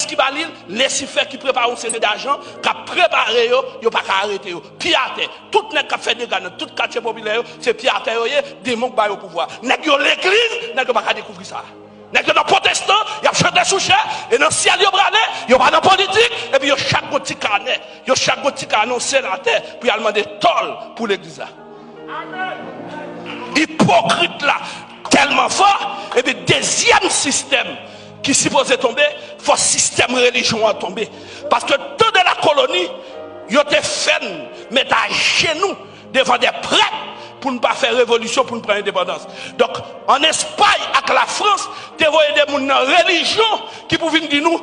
Prince qui balil, laissez faire qui prépare un série d'argent, qui a préparé yo pas qu'à arrêter yo. Piate, tout nèg qui fait des gars dans tout quartier populaire, c'est piate yo, démon qui ba au pouvoir. Nèg yo l'église, nèg pas qu'à découvrir ça. Nèg dans protestant, y a chanté sous cher et dans ciel yo bralé, yo pas dans politique et puis yo chaque petit carnet, yo chaque petit carnet annoncé la terre puis il demander tol pour l'église là. Amen. Hypocrite là tellement fort et puis deuxième système qui supposait tomber, faut système religion à tomber parce que tout de la colonie yo te fait mettre à genoux devant des prêtres pour ne pas faire révolution, pour ne prendre indépendance. Donc, en Espagne, avec la France, tu vois des gens dans la religion qui pouvaient dire nous,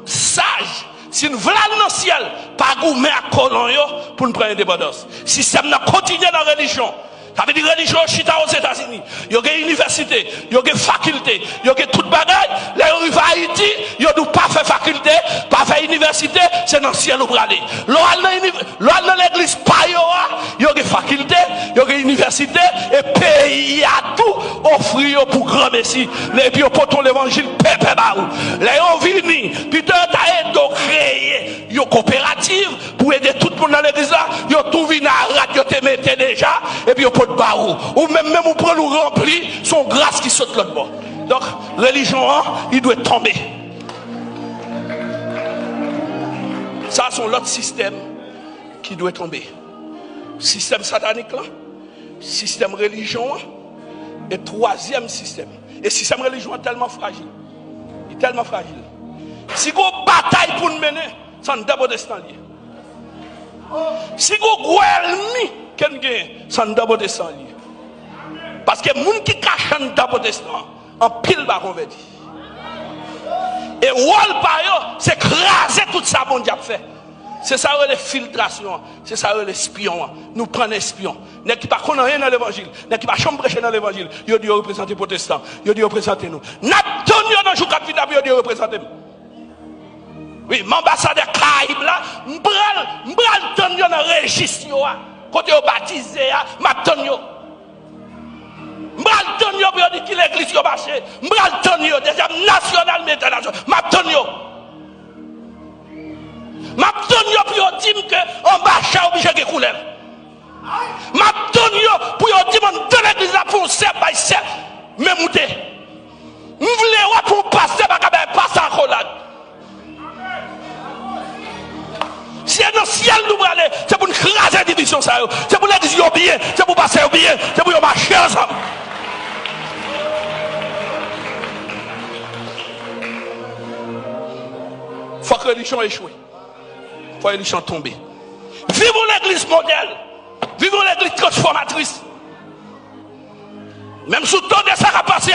sages, si nous voulons dans le ciel, pas gourmet à colon pour ne prendre indépendance. Si ça continue dans la religion, ça veut dire religion chita aux États-Unis. Il y a une université, il y a une faculté, il y a toute bagaille. Les arrivent à Haïti, il y a pas fait faculté, pas fait université, c'est dans le ciel où aller. L'on dans l'église Payoa, il y a une faculté, il y a une université, et pays a tout offrir pour grand messie. Les puis pour l'évangile, pépé baou. Les ont vini, puis t'as aidé créer une coopérative pour aider tout le monde dans l'église là. Ils ont tout venu à la radio, te mettez déjà, et puis ou même on prend nous remplir son grâce qui saute l'autre bord. Donc religion il doit tomber. Ça sont l'autre système qui doit tomber. Système satanique là, système religion et troisième système. Et système religion est tellement fragile. Il est tellement fragile. Si vous bataille pour nous mener, c'est un d'abord destin lié. Si vous ennemi sans d'abord descendre. Parce que les gens qui cachent d'abord descendre, en pile va convertir. Et rôle par eux, c'est craser tout ça bon Dieu fait. C'est ça les filtration, c'est ça les espions. Nous prenons espions. N'est qui pas connaît rien dans l'évangile, n'est qui pas chambre prêcher dans l'évangile. Ils disent représenter protestants, ils disent représenter nous. N'abtenir dans jour 4 vida, ils disent représenter nous. Oui, l'ambassadeur Caraïbe là, m'bral tenir dans le registre. Quand vous baptisé, m'attendez. M'attendez pour dire que l'église est marché. M'attendez, déjà national, mais international. M'attendez. M'attendez pour dire que l'ambassade est obligé de couler. M'attendez pour dire que l'église a pour serre, mais monter. M'voulez pour passer, passer en collade. Si dans le ciel nous allons, c'est pour nous craser la division, c'est pour l'église bien, c'est pour passer bien, c'est pour marcher ensemble. Il faut que la religion échoue. Il faut que la religion tombe. Vivons l'église modèle. Vivons l'église transformatrice. Même sous tout de ça qui a passé,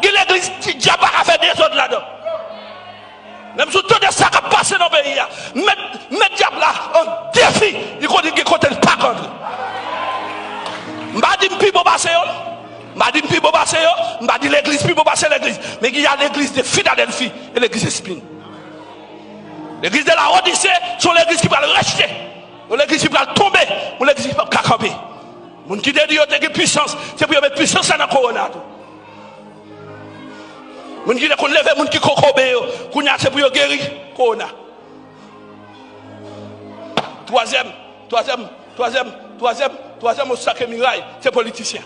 l'église qui n'a pas fait des autres là-dedans. Même sous tout de ça qui a passé dans le pays, mettre diable là en défi, il dit qu'il ne pas contre. Je ne dis pas que je dis l'église, l'église. Mais il y a l'église de Philadelphie et l'église de Spin. L'église de la Odyssée sont l'église qui va le rejeter. L'église qui va tomber, ou l'église qui va camper. Les gens qui disent qu'il y a puissance, c'est pour mettre puissance dans le corona. Les gens qui disent qu'on lève, les gens qui cocobe, c'est pour guérir le corona. Troisième obstacle miraille, c'est politicien.